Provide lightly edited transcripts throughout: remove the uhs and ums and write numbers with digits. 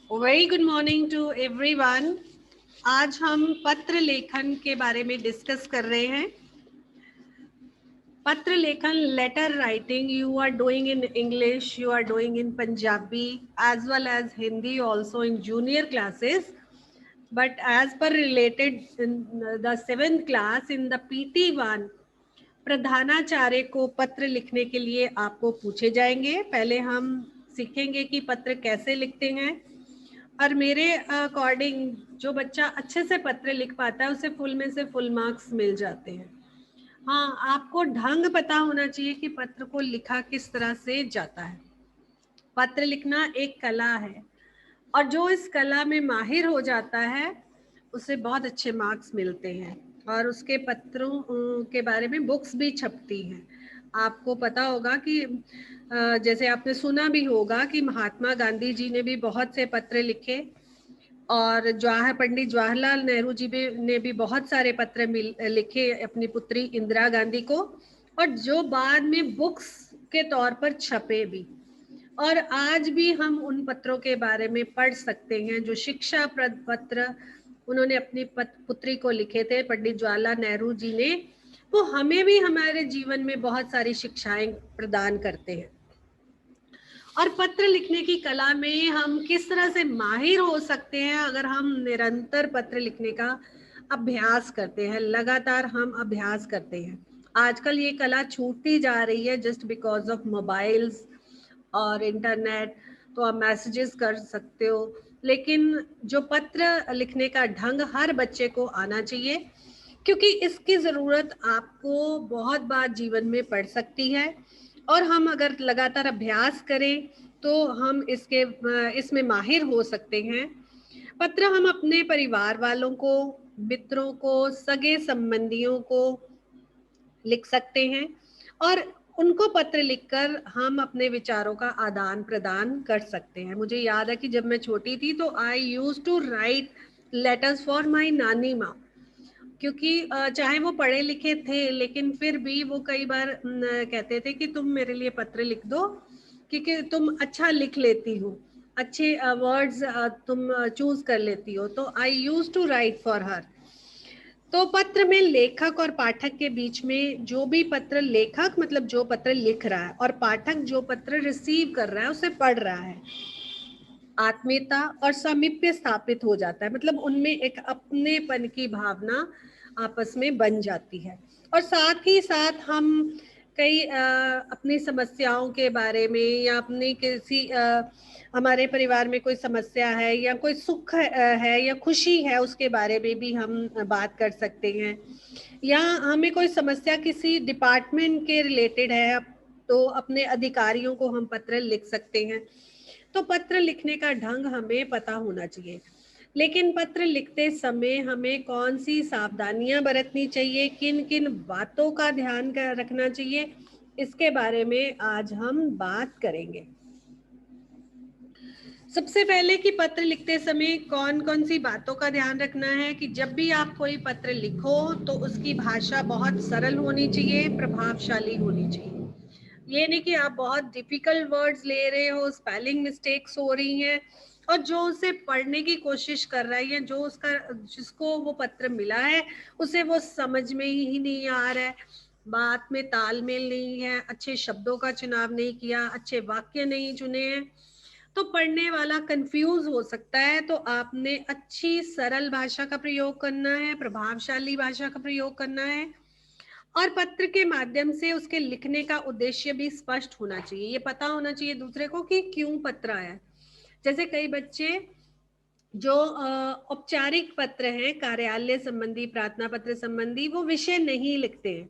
Very good morning to everyone. आज हम पत्र लेखन के बारे में डिस्कस कर रहे हैं। पत्र लेखन, letter writing, you are doing in English, you are doing in Punjabi as well as Hindi also in junior classes, but as per related in the 7th class in the PT1, प्रधानाचार्य को पत्र लिखने के लिए आपको पूछे जाएंगे। पहले हम सीखेंगे कि पत्र कैसे लिखते हैं, और मेरे अकॉर्डिंग जो बच्चा अच्छे से पत्र लिख पाता है उसे फुल में से फुल मार्क्स मिल जाते हैं। हाँ, आपको ढंग पता होना चाहिए कि पत्र को लिखा किस तरह से जाता है। पत्र लिखना एक कला है, और जो इस कला में माहिर हो जाता है उसे बहुत अच्छे मार्क्स मिलते हैं, और उसके पत्रों के बारे में बुक्स भी छपती हैं। आपको पता होगा कि जैसे आपने सुना भी होगा कि महात्मा गांधी जी ने भी बहुत से पत्र लिखे, और पंडित जवाहरलाल नेहरू जी ने भी बहुत सारे पत्र लिखे अपनी पुत्री इंदिरा गांधी को, और जो बाद में बुक्स के तौर पर छपे भी। और आज भी हम उन पत्रों के बारे में पढ़ सकते हैं जो शिक्षाप्रद पत्र उन्होंने अपनी पुत्री को लिखे थे, पंडित जवाहरलाल नेहरू जी ने। वो हमें भी हमारे जीवन में बहुत सारी शिक्षाएं प्रदान करते हैं। और पत्र लिखने की कला में हम किस तरह से माहिर हो सकते हैं, अगर हम निरंतर पत्र लिखने का अभ्यास करते हैं, लगातार हम अभ्यास करते हैं। आजकल ये कला छूटती जा रही है जस्ट बिकॉज ऑफ मोबाइल्स और इंटरनेट। तो आप मैसेजेस कर सकते हो, लेकिन जो पत्र लिखने का ढंग हर बच्चे को आना चाहिए, क्योंकि इसकी ज़रूरत आपको बहुत बार जीवन में पड़ सकती है। और हम अगर लगातार अभ्यास करें तो हम इसमें माहिर हो सकते हैं। पत्र हम अपने परिवार वालों को, मित्रों को, सगे संबंधियों को लिख सकते हैं, और उनको पत्र लिखकर हम अपने विचारों का आदान प्रदान कर सकते हैं। मुझे याद है कि जब मैं छोटी थी तो I used to write letters for my नानी माँ, क्योंकि चाहे वो पढ़े लिखे थे लेकिन फिर भी वो कई बार कहते थे कि तुम मेरे लिए पत्र लिख दो, क्योंकि तुम अच्छा लिख लेती हो, अच्छे वर्ड्स तुम चूज कर लेती हो। तो I used to write for her. तो पत्र में लेखक और पाठक के बीच में, जो भी पत्र लेखक मतलब जो पत्र लिख रहा है, और पाठक जो पत्र रिसीव कर रहा है, उसे पढ़ रहा है, आत्मीयता और सामीप्य स्थापित हो जाता है। मतलब उनमें एक अपनेपन की भावना आपस में बन जाती है। और साथ ही साथ हम कई अपनी समस्याओं के बारे में, या अपनी किसी हमारे परिवार में कोई समस्या है या कोई सुख है या खुशी है, उसके बारे में भी हम बात कर सकते हैं। या हमें कोई समस्या किसी डिपार्टमेंट के रिलेटेड है तो अपने अधिकारियों को हम पत्र लिख सकते हैं। तो पत्र लिखने का ढंग हमें पता होना चाहिए, लेकिन पत्र लिखते समय हमें कौन सी सावधानियां बरतनी चाहिए, किन किन बातों का ध्यान रखना चाहिए, इसके बारे में आज हम बात करेंगे। सबसे पहले कि पत्र लिखते समय कौन कौन सी बातों का ध्यान रखना है, कि जब भी आप कोई पत्र लिखो तो उसकी भाषा बहुत सरल होनी चाहिए, प्रभावशाली होनी चाहिए। ये नहीं कि आप बहुत डिफिकल्ट वर्ड्स ले रहे हो, स्पेलिंग मिस्टेक्स हो रही हैं, और जो उसे पढ़ने की कोशिश कर रहा है या जिसको वो पत्र मिला है उसे वो समझ में ही नहीं आ रहा है, बात में तालमेल नहीं है, अच्छे शब्दों का चुनाव नहीं किया, अच्छे वाक्य नहीं चुने हैं, तो पढ़ने वाला कंफ्यूज हो सकता है। तो आपने अच्छी सरल भाषा का प्रयोग करना है, प्रभावशाली भाषा का प्रयोग करना है, और पत्र के माध्यम से उसके लिखने का उद्देश्य भी स्पष्ट होना चाहिए। ये पता होना चाहिए दूसरे को कि क्यों पत्र आया। जैसे कई बच्चे जो औपचारिक पत्र हैं, कार्यालय संबंधी, प्रार्थना पत्र संबंधी, वो विषय नहीं लिखते हैं।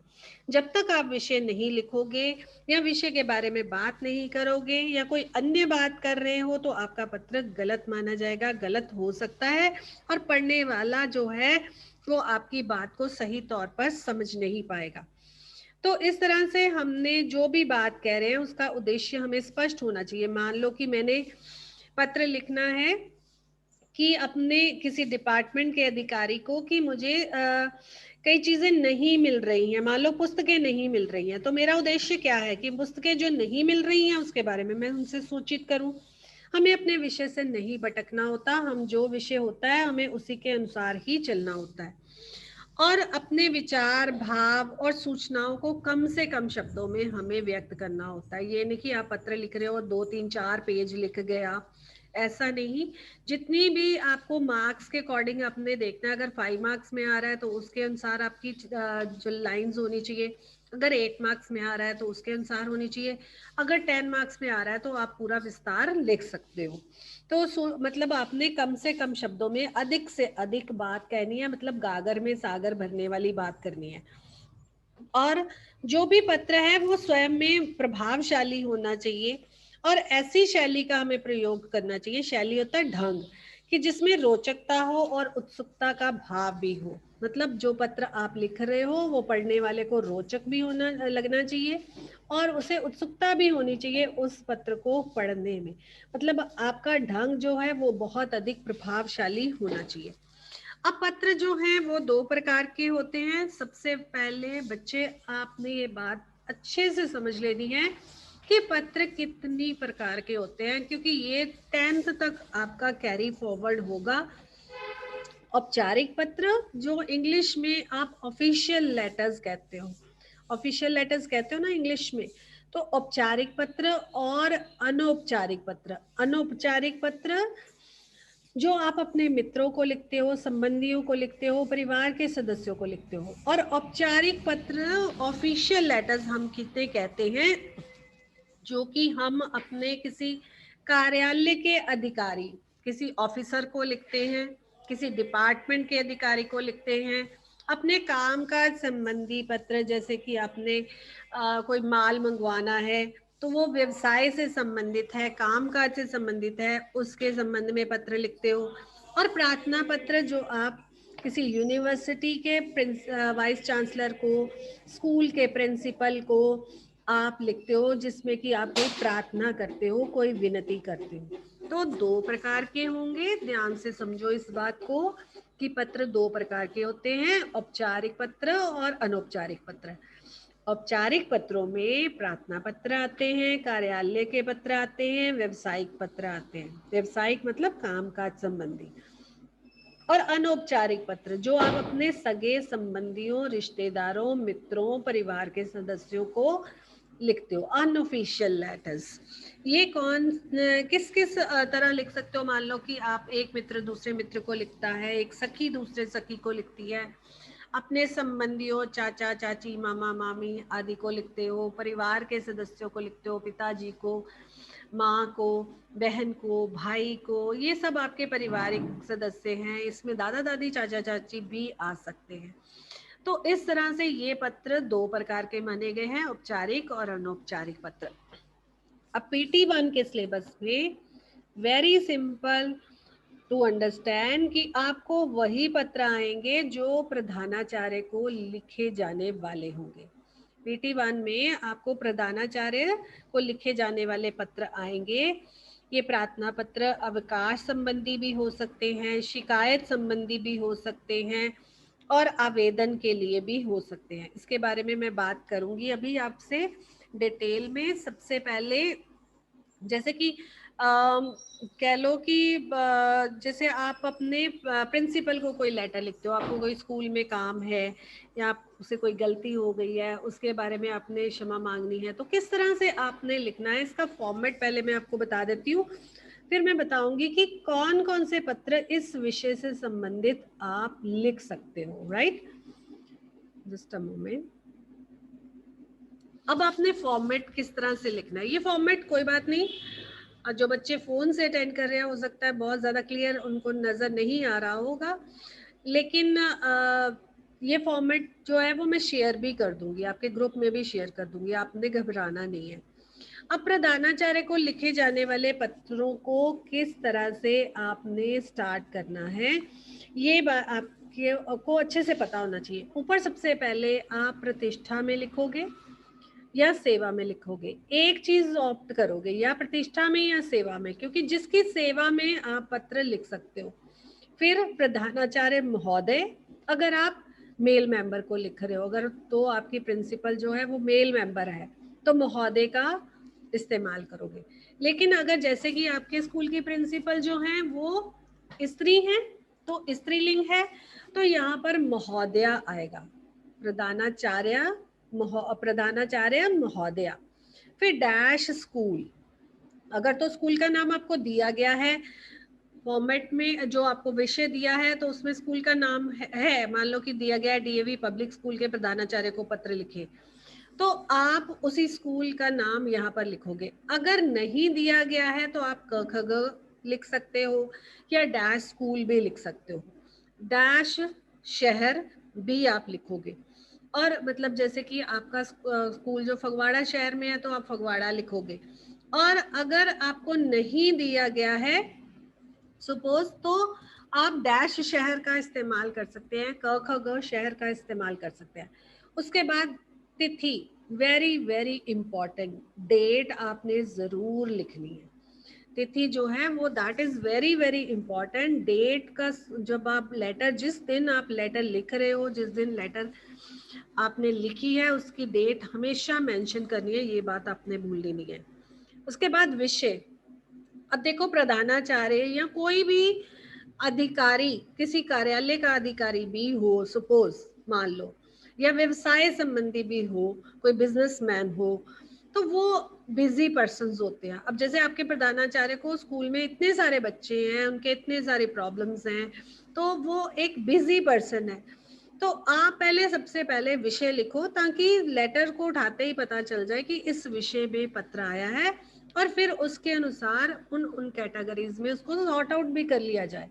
जब तक आप विषय नहीं लिखोगे या विषय के बारे में बात नहीं करोगे या कोई अन्य बात कर रहे हो तो आपका पत्र गलत माना जाएगा, गलत हो सकता है, और पढ़ने वाला जो है वो आपकी बात को सही तौर पर समझ नहीं पाएगा। तो इस तरह से हमने जो भी बात कह रहे हैं उसका उद्देश्य हमें स्पष्ट होना चाहिए। मान लो कि मैंने पत्र लिखना है कि अपने किसी डिपार्टमेंट के अधिकारी को कि मुझे कई चीजें नहीं मिल रही हैं, मान लो पुस्तकें नहीं मिल रही हैं, तो मेरा उद्देश्य क्या है कि पुस्तकें जो नहीं मिल रही हैं उसके बारे में मैं उनसे सूचित करूं। हमें अपने विषय से नहीं भटकना होता, हम जो विषय होता है हमें उसी के अनुसार ही चलना होता है। और अपने विचार, भाव और सूचनाओं को कम से कम शब्दों में हमें व्यक्त करना होता है। ये नहीं कि आप पत्र लिख रहे हो 2 3 4 पेज लिख गए आप, ऐसा नहीं। जितनी भी आपको मार्क्स के अकॉर्डिंग आपने देखना है, अगर 5 मार्क्स में आ रहा है तो उसके अनुसार आपकी जो लाइंस होनी चाहिए, अगर 8 मार्क्स में आ रहा है तो उसके अनुसार होनी चाहिए, अगर 10 मार्क्स में आ रहा है तो आप पूरा विस्तार लिख सकते हो। तो मतलब आपने कम से कम शब्दों में अधिक से अधिक बात कहनी है, मतलब गागर में सागर भरने वाली बात करनी है। और जो भी पत्र है वो स्वयं में प्रभावशाली होना चाहिए, और ऐसी शैली का हमें प्रयोग करना चाहिए। शैली होता है ढंग, कि जिसमें रोचकता हो और उत्सुकता का भाव भी हो। मतलब जो पत्र आप लिख रहे हो वो पढ़ने वाले को रोचक भी होना लगना चाहिए, और उसे उत्सुकता भी होनी चाहिए उस पत्र को पढ़ने में। मतलब आपका ढंग जो है वो बहुत अधिक प्रभावशाली होना चाहिए। अब पत्र जो हैं वो 2 प्रकार के होते हैं। सबसे पहले बच्चे, आपने ये बात अच्छे से समझ लेनी है कि पत्र कितनी प्रकार के होते हैं, क्योंकि ये 10th तक आपका कैरी फॉरवर्ड होगा। औपचारिक पत्र, जो इंग्लिश में आप ऑफिशियल लेटर्स कहते हो, ऑफिशियल लेटर्स कहते हो ना इंग्लिश में। तो औपचारिक पत्र और अनौपचारिक पत्र। अनौपचारिक पत्र जो आप अपने मित्रों को लिखते हो, संबंधियों को लिखते हो, परिवार के सदस्यों को लिखते हो। और औपचारिक पत्र, ऑफिशियल लेटर्स हम कितने कहते हैं, जो कि हम अपने किसी कार्यालय के अधिकारी, किसी ऑफिसर को लिखते हैं, किसी डिपार्टमेंट के अधिकारी को लिखते हैं। अपने कामकाज संबंधी पत्र, जैसे कि आपने कोई माल मंगवाना है तो वो व्यवसाय से संबंधित है, कामकाज से संबंधित है, उसके संबंध में पत्र लिखते हो। और प्रार्थना पत्र, जो आप किसी यूनिवर्सिटी के वाइस चांसलर को, स्कूल के प्रिंसिपल को आप लिखते हो, जिसमें कि आप कोई प्रार्थना करते हो, कोई विनती करते हो। तो 2 प्रकार के होंगे, ध्यान से समझो इस बात को कि पत्र 2 प्रकार के होते हैं, औपचारिक पत्र और अनौपचारिक पत्र। औपचारिक पत्रों में प्रार्थना पत्र आते हैं, कार्यालय के पत्र आते हैं, व्यवसायिक पत्र आते हैं। व्यवसायिक मतलब कामकाज संबंधी। और अनौपचारिक पत्र, जो आप अपने सगे संबंधियों, रिश्तेदारों, मित्रों, परिवार के सदस्यों को लिखते हो, अनऑफिशियल लेटर्स। ये किस किस तरह लिख सकते हो। मान लो कि आप, एक मित्र दूसरे मित्र को लिखता है, एक सखी दूसरे सखी को लिखती है, अपने संबंधियों, चाचा चाची, मामा मामी आदि को लिखते हो, परिवार के सदस्यों को लिखते हो, पिताजी को, माँ को, बहन को, भाई को, ये सब आपके पारिवारिक सदस्य हैं। इसमें दादा दादी, चाचा चाची भी आ सकते हैं। तो इस तरह से ये पत्र 2 प्रकार के माने गए हैं, औपचारिक और अनौपचारिक पत्र। अब PT1 के सिलेबस में वेरी सिंपल टू अंडरस्टैंड कि आपको वही पत्र आएंगे जो प्रधानाचार्य को लिखे जाने वाले होंगे। PT1 में आपको प्रधानाचार्य को लिखे जाने वाले पत्र आएंगे। ये प्रार्थना पत्र अवकाश संबंधी भी हो सकते हैं, शिकायत संबंधी भी हो सकते हैं, और आवेदन के लिए भी हो सकते हैं। इसके बारे में मैं बात करूंगी अभी आपसे डिटेल में। सबसे पहले, जैसे कि कह लो कि जैसे आप अपने प्रिंसिपल को कोई लेटर लिखते हो, आपको कोई स्कूल में काम है या आपसे कोई गलती हो गई है, उसके बारे में आपने क्षमा मांगनी है, तो किस तरह से आपने लिखना है, इसका फॉर्मेट पहले मैं आपको बता देती हूँ। फिर मैं बताऊंगी कि कौन कौन से पत्र इस विषय से संबंधित आप लिख सकते हो। Right, just a moment. अब आपने फॉर्मेट किस तरह से लिखना है, ये फॉर्मेट कोई बात नहीं, जो बच्चे फोन से अटेंड कर रहे हैं हो सकता है बहुत ज्यादा क्लियर उनको नजर नहीं आ रहा होगा, लेकिन ये फॉर्मेट जो है वो मैं शेयर भी कर दूंगी, आपके ग्रुप में भी शेयर कर दूंगी, आपने घबराना नहीं है। अब प्रधानाचार्य को लिखे जाने वाले पत्रों को किस तरह से आपने स्टार्ट करना है, ये आपके को अच्छे से पता होना चाहिए। ऊपर सबसे पहले आप प्रतिष्ठा में लिखोगे या सेवा में लिखोगे, एक चीज ऑप्ट करोगे, या प्रतिष्ठा में या सेवा में, क्योंकि जिसकी सेवा में आप पत्र लिख सकते हो। फिर प्रधानाचार्य महोदय, अगर आप मेल मेंबर को लिख रहे हो, अगर तो आपकी प्रिंसिपल जो है वो मेल मेंबर है तो महोदय का इस्तेमाल करोगे। लेकिन अगर जैसे कि आपके स्कूल की प्रिंसिपल जो हैं वो स्त्री हैं, तो स्त्रीलिंग है, तो यहाँ पर महोदया आएगा, प्रधानाचार्य प्रधानाचार्य महोदया। फिर डैश स्कूल, अगर तो स्कूल का नाम आपको दिया गया है फॉर्मेट में, जो आपको विषय दिया है तो उसमें स्कूल का नाम है, मान लो कि दिया गया है डीएवी पब्लिक स्कूल के प्रधानाचार्य को पत्र लिखे, तो आप उसी स्कूल का नाम यहाँ पर लिखोगे। अगर नहीं दिया गया है तो आप क ख ग लिख सकते हो या डैश स्कूल भी लिख सकते हो। डैश शहर भी आप लिखोगे, और मतलब जैसे कि आपका स्कूल जो फगवाड़ा शहर में है तो आप फगवाड़ा लिखोगे। और अगर आपको नहीं दिया गया है सपोज, तो आप डैश शहर का इस्तेमाल कर सकते हैं, क ख ग शहर का इस्तेमाल कर सकते हैं। उसके बाद तिथि, वेरी वेरी इंपॉर्टेंट, डेट आपने जरूर लिखनी है। तिथि जो है वो that is very very important. Date का जब आप लेटर, जिस दिन आप लेटर लिख रहे हो, जिस दिन लेटर आपने लिखी है उसकी डेट हमेशा मेंशन करनी है, ये बात आपने भूलनी नहीं है। उसके बाद विषय, अब देखो प्रधानाचार्य या कोई भी अधिकारी, किसी कार्यालय का अधिकारी भी हो सपोज, मान लो, या व्यवसाय संबंधी भी हो, कोई बिजनेसमैन हो, तो वो बिजी पर्सन्स होते हैं। अब जैसे आपके प्रधानाचार्य को स्कूल में इतने सारे बच्चे हैं, उनके इतने सारे प्रॉब्लम्स हैं, तो वो एक बिजी पर्सन है। तो आप पहले, सबसे पहले विषय लिखो, ताकि लेटर को उठाते ही पता चल जाए कि इस विषय में पत्र आया है, और फिर उसके अनुसार उन कैटेगरीज में उसको सॉर्ट आउट भी कर लिया जाए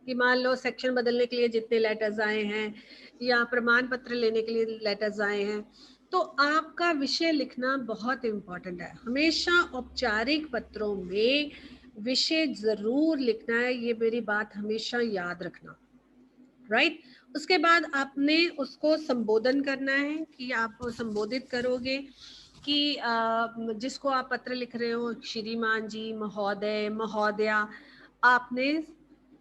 कि मान लो सेक्शन बदलने के लिए जितने लेटर्स आए हैं या प्रमाण पत्र लेने के लिए लेटर्स आए हैं, तो आपका विषय लिखना बहुत इम्पोर्टेंट है। हमेशा औपचारिक पत्रों में विषय जरूर लिखना है, ये मेरी बात हमेशा याद रखना, राइट। उसके बाद आपने उसको संबोधन करना है, कि आप संबोधित करोगे कि जिसको आप पत्र लिख रहे हो, श्रीमान जी, महोदय, महोदया, आपने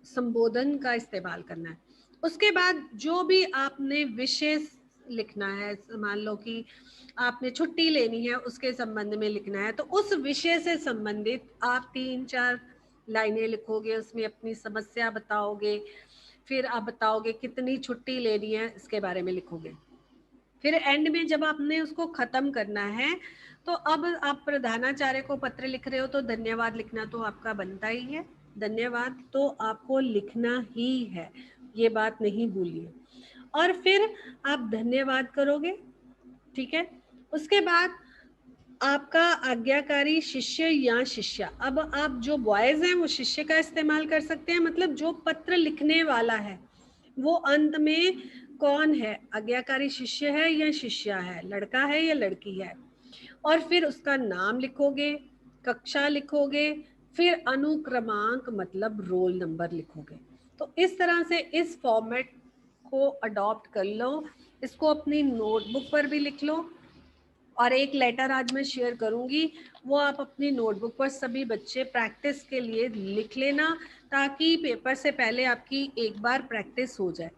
संबोधन का इस्तेमाल करना है। उसके बाद जो भी आपने विषय लिखना है, मान लो कि आपने छुट्टी लेनी है, उसके संबंध में लिखना है, तो उस विषय से संबंधित आप 3-4 लाइनें लिखोगे, उसमें अपनी समस्या बताओगे, फिर आप बताओगे कितनी छुट्टी लेनी है, इसके बारे में लिखोगे। फिर एंड में जब आपने उसको खत्म करना है, तो अब आप प्रधानाचार्य को पत्र लिख रहे हो तो धन्यवाद लिखना तो आपका बनता ही है, धन्यवाद तो आपको लिखना ही है, ये बात नहीं भूलिए। और फिर आप धन्यवाद करोगे, ठीक है। उसके बाद आपका आज्ञाकारी शिष्य या शिष्या, अब आप जो बॉयज हैं वो शिष्य का इस्तेमाल कर सकते हैं, मतलब जो पत्र लिखने वाला है वो अंत में कौन है, आज्ञाकारी शिष्य है या शिष्या है, लड़का है या लड़की है। और फिर उसका नाम लिखोगे, कक्षा लिखोगे, फिर अनुक्रमांक मतलब रोल नंबर लिखोगे। तो इस तरह से इस फॉर्मेट को अडॉप्ट कर लो, इसको अपनी नोटबुक पर भी लिख लो, और एक लेटर आज मैं शेयर करूंगी, वो आप अपनी नोटबुक पर सभी बच्चे प्रैक्टिस के लिए लिख लेना, ताकि पेपर से पहले आपकी एक बार प्रैक्टिस हो जाए।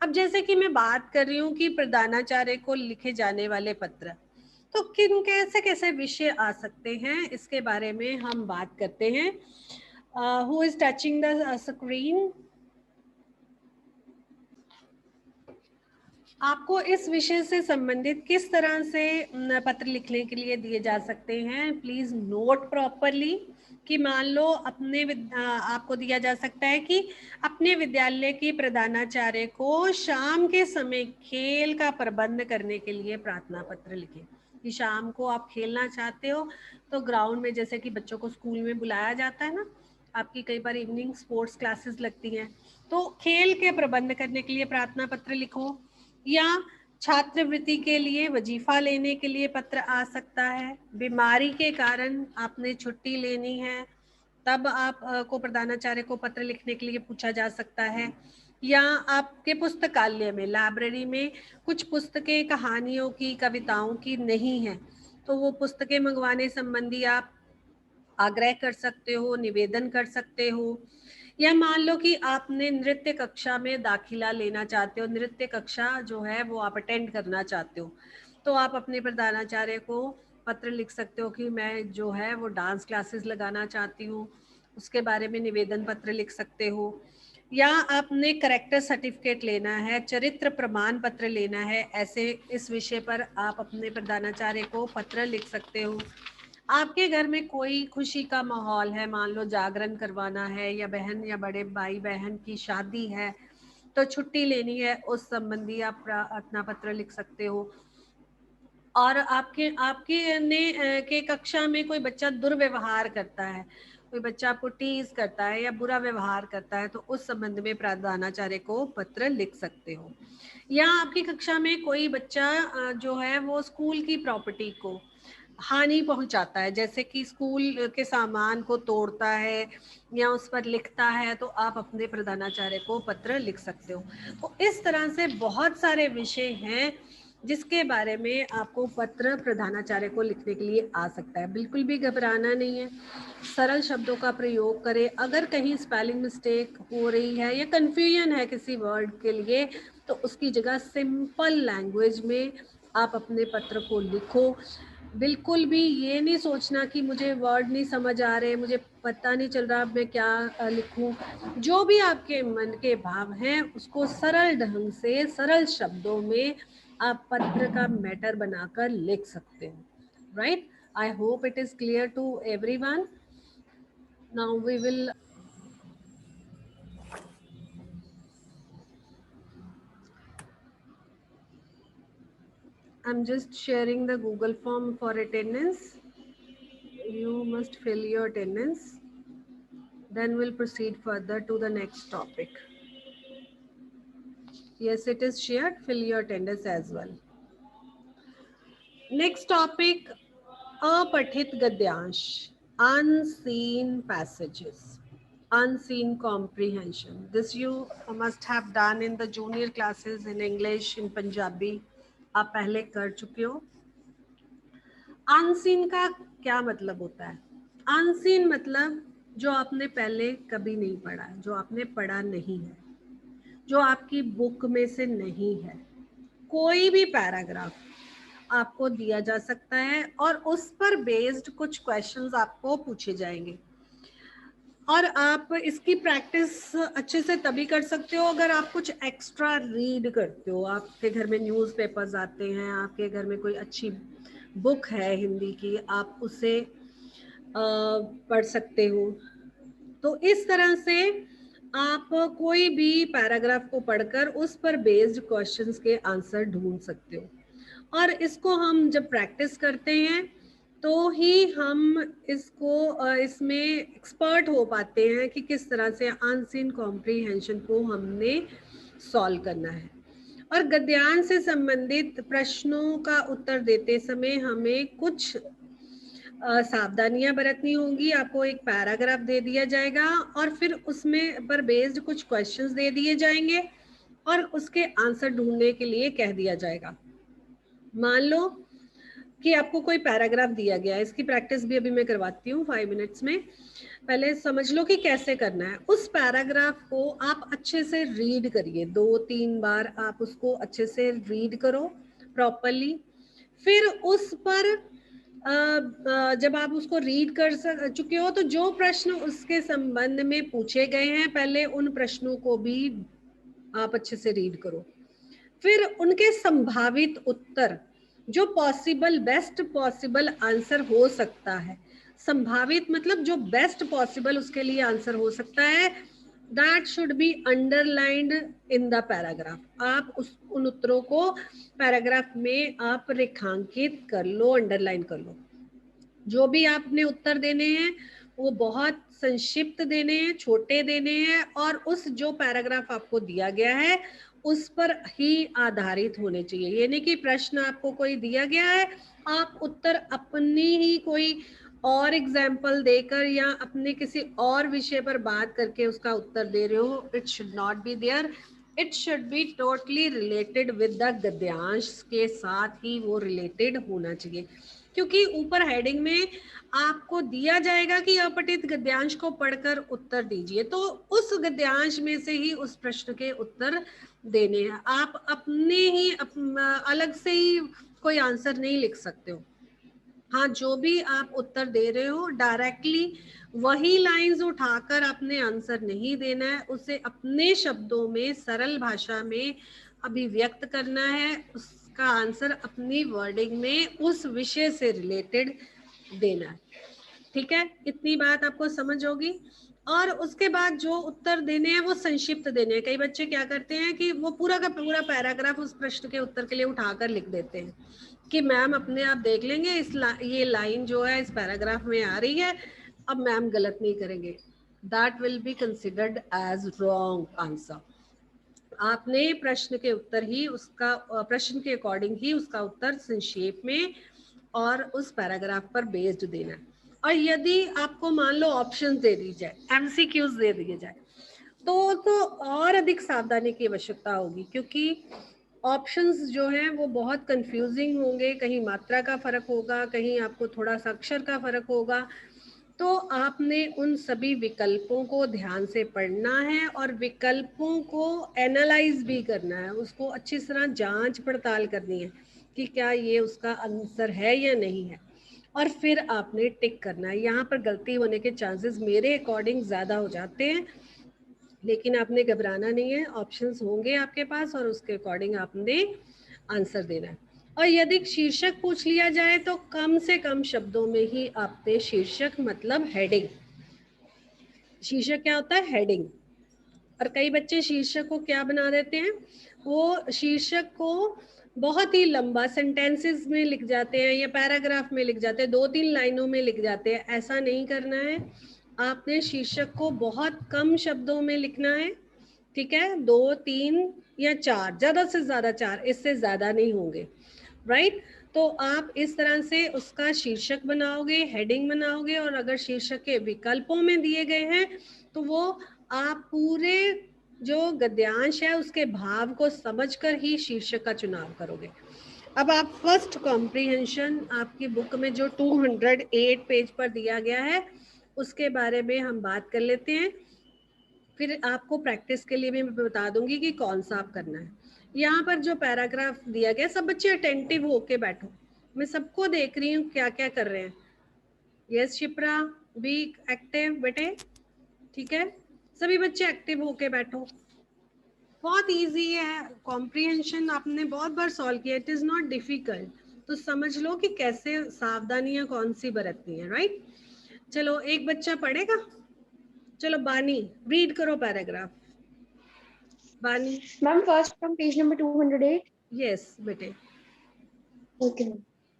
अब जैसे कि मैं बात कर रही हूँ कि प्रधानाचार्य को लिखे जाने वाले पत्र, तो किन कैसे कैसे विषय आ सकते हैं, इसके बारे में हम बात करते हैं। Who is touching the screen? आपको इस विषय से संबंधित किस तरह से पत्र लिखने के लिए दिए जा सकते हैं, प्लीज नोट प्रॉपरली। कि मान लो आपको दिया जा सकता है कि अपने विद्यालय की प्रधानाचार्य को शाम के समय खेल का प्रबंध करने के लिए प्रार्थना पत्र लिखें, कि शाम को आप खेलना चाहते हो, तो ग्राउंड में, जैसे कि बच्चों को स्कूल में बुलाया जाता है ना, आपकी कई बार इवनिंग स्पोर्ट्स क्लासेस लगती हैं, तो खेल के प्रबंध करने के लिए प्रार्थना पत्र लिखो, या छात्रवृत्ति के लिए, वजीफा लेने के लिए पत्र आ सकता है, बीमारी के कारण आपने छुट्टी लेनी है तब आप को प्रधानाचार्य को पत्र लिखने के लिए पूछा जा सकता है, या आपके पुस्तकालय में, लाइब्रेरी में कुछ पुस्तकें कहानियों की, कविताओं की नहीं है, तो वो पुस्तकें मंगवाने संबंधी आप आग्रह कर सकते हो, निवेदन कर सकते हो। या मान लो कि आपने नृत्य कक्षा में दाखिला लेना चाहते हो, नृत्य कक्षा जो है वो आप अटेंड करना चाहते हो, तो आप अपने प्रधानाचार्य को पत्र लिख सकते हो कि मैं जो है वो डांस क्लासेस लगाना चाहती हूँ, उसके बारे में निवेदन पत्र लिख सकते हो। या आपने करेक्टर सर्टिफिकेट लेना है, चरित्र प्रमाण पत्र लेना है, ऐसे इस विषय पर आप अपने प्रधानाचार्य को पत्र लिख सकते हो। आपके घर में कोई खुशी का माहौल है, मान लो जागरण करवाना है या बहन या बड़े भाई बहन की शादी है तो छुट्टी लेनी है, उस संबंधी आप प्रार्थना पत्र लिख सकते हो। और आपके आपके ने के कक्षा में कोई बच्चा दुर्व्यवहार करता है, कोई बच्चा आपको टीज करता है या बुरा व्यवहार करता है, तो उस संबंध में प्रधानाचार्य को पत्र लिख सकते हो। या आपकी कक्षा में कोई बच्चा जो है वो स्कूल की प्रॉपर्टी को हानि पहुंचाता है, जैसे कि स्कूल के सामान को तोड़ता है या उस पर लिखता है, तो आप अपने प्रधानाचार्य को पत्र लिख सकते हो। तो इस तरह से बहुत सारे विषय हैं जिसके बारे में आपको पत्र प्रधानाचार्य को लिखने के लिए आ सकता है। बिल्कुल भी घबराना नहीं है, सरल शब्दों का प्रयोग करें। अगर कहीं स्पेलिंग मिस्टेक हो रही है या कंफ्यूजन है किसी वर्ड के लिए, तो उसकी जगह सिंपल लैंग्वेज में आप अपने पत्र को लिखो। बिल्कुल भी ये नहीं सोचना कि मुझे वर्ड नहीं समझ आ रहे, मुझे पता नहीं चल रहा मैं क्या लिखूं। जो भी आपके मन के भाव हैं उसको सरल ढंग से सरल शब्दों में आप पत्र का मैटर बनाकर लिख सकते हो, right? I hope it is clear to everyone. Now we will I'm just sharing the Google form for attendance. You must fill your attendance. Then we'll proceed further to the next topic. Yes, it is shared. Fill your attendance as well. Next topic, अपठित गद्यांश, unseen passages, unseen comprehension. This you must have done in the junior classes in English, in Punjabi. आप पहले कर चुके हो। Unseen का क्या मतलब होता है? अनसीन मतलब जो आपने पहले कभी नहीं पढ़ा, जो आपने पढ़ा नहीं है, जो आपकी बुक में से नहीं है। कोई भी पैराग्राफ आपको दिया जा सकता है और उस पर बेस्ड कुछ क्वेश्चंस आपको पूछे जाएंगे, और आप इसकी प्रैक्टिस अच्छे से तभी कर सकते हो अगर आप कुछ एक्स्ट्रा रीड करते हो। आपके घर में न्यूज़पेपर्स आते हैं, आपके घर में कोई अच्छी बुक है हिंदी की, आप उसे पढ़ सकते हो। तो इस तरह से आप कोई भी पैराग्राफ को पढ़कर उस पर बेस्ड क्वेश्चंस के आंसर ढूंढ सकते हो। और इसको हम जब प्रैक्टिस करते हैं तो ही हम इसको इसमें एक्सपर्ट हो पाते हैं कि किस तरह से अनसीन कॉम्प्रीहेंशन को हमने सॉल्व करना है। और गद्यांश से संबंधित प्रश्नों का उत्तर देते समय हमें कुछ सावधानियां बरतनी होंगी। आपको एक पैराग्राफ दे दिया जाएगा और फिर उसमें पर बेस्ड कुछ क्वेश्चंस दे दिए जाएंगे और उसके आंसर ढूंढने के लिए कह दिया जाएगा। मान लो कि आपको कोई पैराग्राफ दिया गया है, इसकी प्रैक्टिस भी अभी मैं करवाती हूँ 5 मिनट्स में। पहले समझ लो कि कैसे करना है। उस पैराग्राफ को आप अच्छे से रीड करिए, 2-3 बार आप उसको अच्छे से रीड करो प्रॉपरली। फिर उस पर जब आप उसको रीड कर चुके हो तो जो प्रश्न उसके संबंध में पूछे गए हैं पहले उन प्रश्नों को भी आप अच्छे से रीड करो। फिर उनके संभावित उत्तर, जो पॉसिबल बेस्ट पॉसिबल आंसर हो सकता है, संभावित मतलब जो बेस्ट पॉसिबल उसके लिए आंसर हो सकता है, that should be underlined in the paragraph. आप उस उन उत्तरों को पैराग्राफ में आप रेखांकित कर लो, अंडरलाइन कर लो। जो भी आपने उत्तर देने हैं वो बहुत संक्षिप्त देने हैं, छोटे देने हैं, और उस जो पैराग्राफ आपको दिया गया है उस पर ही आधारित होने चाहिए। ये नहीं कि प्रश्न आपको कोई दिया गया है, आप उत्तर अपनी ही कोई और एग्जाम्पल देकर या अपने किसी और विषय पर बात करके उसका उत्तर दे रहे हो। It should not be there, it should be totally related with the गद्यांश के साथ ही वो रिलेटेड होना चाहिए। क्योंकि ऊपर हेडिंग में आपको दिया जाएगा कि अपठित गद्यांश को पढ़कर उत्तर दीजिए, तो उस गद्यांश में से ही उस प्रश्न के उत्तर देने हैं। आप अपने ही अलग से ही कोई आंसर नहीं लिख सकते हो। हाँ, जो भी आप उत्तर दे रहे हो डायरेक्टली वही लाइंस उठाकर अपने आंसर नहीं देना है, उसे अपने शब्दों में सरल भाषा में अभिव्यक्त करना है, उसका आंसर अपनी वर्डिंग में उस विषय से रिलेटेड देना है। ठीक है, इतनी बात आपको समझ होगी। और उसके बाद जो उत्तर देने हैं वो संक्षिप्त देने हैं। कई बच्चे क्या करते हैं कि वो पूरा का पूरा पैराग्राफ उस प्रश्न के उत्तर के लिए उठाकर लिख देते हैं कि मैम अपने आप देख लेंगे, ये लाइन जो है इस पैराग्राफ में आ रही है, अब मैम गलत नहीं करेंगे। That will be considered as wrong answer. आपने प्रश्न के उत्तर ही उसका प्रश्न के अकॉर्डिंग ही उसका उत्तर संक्षेप में और उस पैराग्राफ पर बेस्ड देना है। और यदि आपको मान लो ऑप्शन दे दी जाए, एमसीक्यूज दे दिए जाए, तो और अधिक सावधानी की आवश्यकता होगी, क्योंकि ऑप्शंस जो हैं वो बहुत कंफ्यूजिंग होंगे। कहीं मात्रा का फर्क होगा, कहीं आपको थोड़ा सा अक्षर का फर्क होगा। तो आपने उन सभी विकल्पों को ध्यान से पढ़ना है और विकल्पों को एनालाइज भी करना है, उसको अच्छी तरह जांच पड़ताल करनी है कि क्या ये उसका आंसर है या नहीं है, और फिर आपने टिक करना है। यहाँ पर गलती होने के चांसेस मेरे अकॉर्डिंग ज़्यादा हो जाते हैं, लेकिन आपने घबराना नहीं है, ऑप्शंस होंगे आपके पास और उसके अकॉर्डिंग आपने आंसर देना है। और यदि शीर्षक पूछ लिया जाए तो कम से कम शब्दों में ही आपने शीर्षक मतलब हेडिंग, शीर्षक क्या होता है, हेडिंग। और कई बच्चे शीर्षक को क्या बना देते हैं, वो शीर्षक को बहुत ही लंबा सेंटेंसेस में लिख जाते हैं या पैराग्राफ में लिख जाते हैं, 2-3 लाइनों में लिख जाते हैं। ऐसा नहीं करना है, आपने शीर्षक को बहुत कम शब्दों में लिखना है। ठीक है, 2-3 या 4, ज्यादा से ज्यादा 4, इससे ज्यादा नहीं होंगे। राइट, तो आप इस तरह से उसका शीर्षक बनाओगे, हेडिंग बनाओगे, और अगर शीर्षक के विकल्पों में दिए गए हैं तो वो आप पूरे जो गद्यांश है उसके भाव को समझकर ही शीर्षक का चुनाव करोगे। अब आप फर्स्ट कॉम्प्रीहेंशन आपकी बुक में जो 208 पेज पर दिया गया है उसके बारे में हम बात कर लेते हैं, फिर आपको प्रैक्टिस के लिए भी मैं बता दूंगी कि कौन सा आप करना है। यहाँ पर जो पैराग्राफ दिया गया, सब बच्चे अटेंटिव होके बैठो, मैं सबको देख रही हूँ क्या क्या कर रहे हैं। यस शिप्रा, बी एक्टिव बेटे। ठीक है, सभी बच्चे एक्टिव होके बैठो। बहुत इजी है, कॉम्प्रीहेंशन आपने बहुत बार सॉल्व किया, इट इज नॉट डिफिकल्ट। तो समझ लो कि कैसे सावधानियां कौन सी बरतनी है। राइट, चलो एक बच्चा पढ़ेगा। चलो बानी, रीड करो paragraph. Bani. Ma'am first from page number 208। Yes बेटे। Okay ma'am.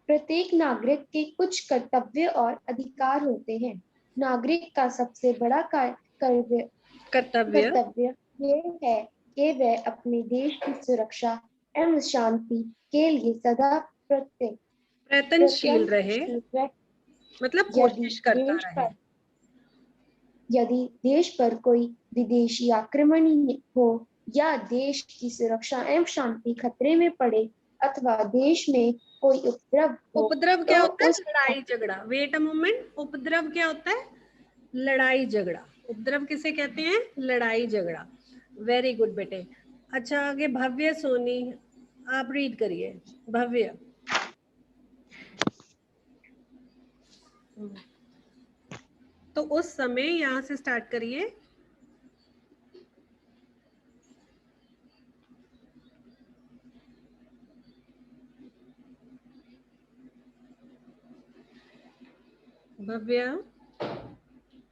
प्रत्येक नागरिक के कुछ कर्तव्य और अधिकार होते हैं। नागरिक का सबसे बड़ा कर्तव्य कर्तव्य ये है कि वह अपने देश की सुरक्षा एवं शांति के लिए सदा प्रयत्नशील रहे, प्रयत्नशील रहे। मतलब यदि कोशिश करता देश रहे। पर यदि देश पर कोई विदेशी आक्रमण हो या देश की सुरक्षा एवं शांति खतरे में पड़े अथवा देश में कोई उपद्रव हो उपद्रव क्या तो होता है, उस लड़ाई झगड़ा। वेट अ मोमेंट, उपद्रव क्या होता है, लड़ाई झगड़ा। उपद्रव किसे कहते हैं, लड़ाई झगड़ा। वेरी गुड बेटे। अच्छा आगे भव्य सोनी, आप रीड करिए। भव्य। तो उस समय यहाँ से स्टार्ट करिए। भव्य।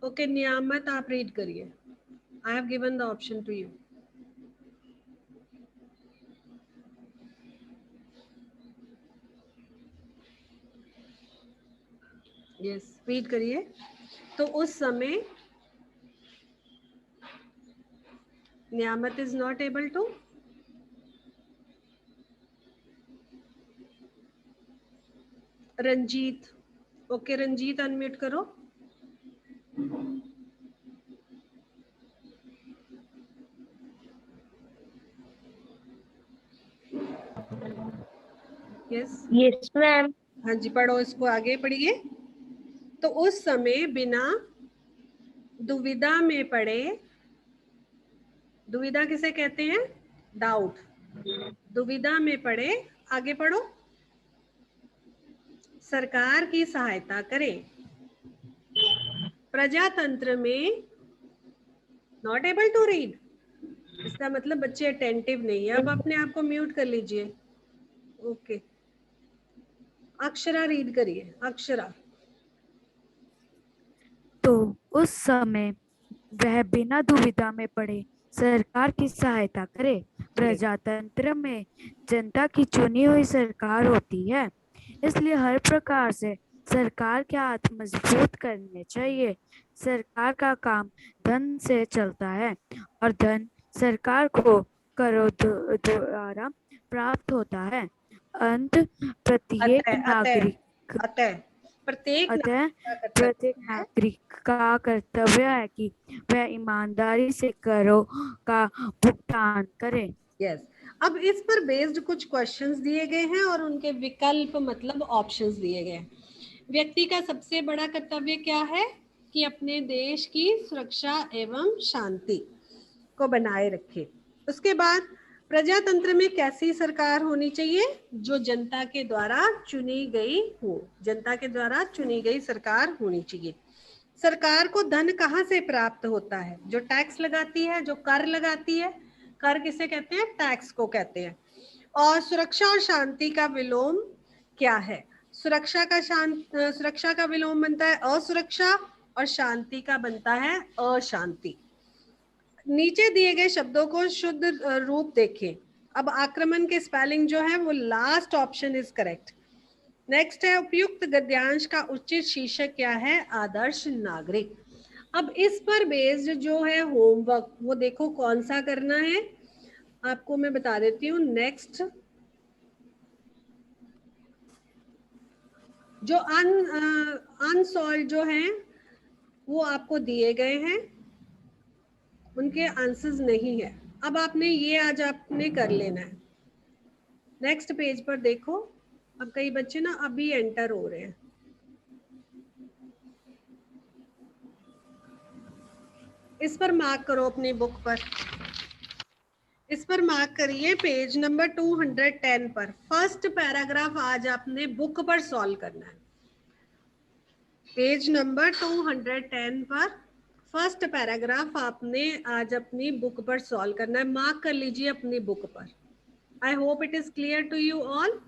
ओके नियामत, आप रीड करिए। I have given the option to you. Yes, read करिए। तो उस समय Niyamat is not able to. Ranjit. Okay Ranjit, unmute करो। यस। Yes ma'am. हाँ जी, पढ़ो इसको, आगे पढ़िए। तो उस समय बिना दुविधा में पड़े, दुविधा किसे कहते हैं, डाउट। दुविधा में पड़े, आगे पढ़ो। सरकार की सहायता करें। प्रजातंत्र में नॉट एबल टू रीड, इसका मतलब बच्चे अटेंटिव नहीं है। अब अपने आप को म्यूट कर लीजिए। ओके, अक्षरा रीड करिए। अक्षरा। तो उस समय वह बिना दुविधा में पड़े सरकार की सहायता करे। प्रजातंत्र में जनता की चुनी हुई सरकार होती है, इसलिए हर प्रकार से सरकार के हाथ मजबूत करने चाहिए। सरकार का काम धन से चलता है और धन सरकार को करों द्वारा प्राप्त होता है। अंत प्रत्येक नागरिक अतः प्रत्येक नागरिक का कर्तव्य है कि वह ईमानदारी से करों का भुगतान करे। यस, अब इस पर बेस्ड कुछ क्वेश्चंस दिए गए हैं और उनके विकल्प मतलब ऑप्शंस दिए गए हैं। व्यक्ति का सबसे बड़ा कर्तव्य क्या है कि अपने देश की सुरक्षा एवं शांति को बनाए रखे। उसके बाद प्रजातंत्र में कैसी सरकार होनी चाहिए? जो जनता के द्वारा चुनी गई हो, जनता के द्वारा चुनी गई सरकार होनी चाहिए। सरकार को धन कहाँ से प्राप्त होता है? जो टैक्स लगाती है, जो कर लगाती है। कर किसे कहते हैं? टैक्स को कहते हैं। और सुरक्षा और शांति का विलोम क्या है? सुरक्षा का विलोम बनता है असुरक्षा और शांति का बनता है अशांति। नीचे दिए गए शब्दों को शुद्ध रूप देखें। अब आक्रमण के स्पेलिंग जो है वो last option is correct. Next है उपयुक्त गद्यांश का उचित शीर्षक क्या है? आदर्श नागरिक। अब इस पर बेस्ड जो है होमवर्क वो देखो कौन सा करना है, आपको मैं बता देती हूँ। नेक्स्ट जो अनसॉल्व जो हैं वो आपको दिए गए हैं, उनके आंसर्स नहीं है। अब आपने ये आज आपने कर लेना है। नेक्स्ट पेज पर देखो, अब कई बच्चे ना अभी एंटर हो रहे हैं। इस पर मार्क करो अपनी बुक पर, इस पर मार्क करिए पेज नंबर 210 पर। फर्स्ट पैराग्राफ आज आपने बुक पर सॉल्व करना है। पेज नंबर 210 पर फर्स्ट पैराग्राफ आपने आज अपनी बुक पर सॉल्व करना है। मार्क कर लीजिए अपनी बुक पर। I hope it is clear to you all.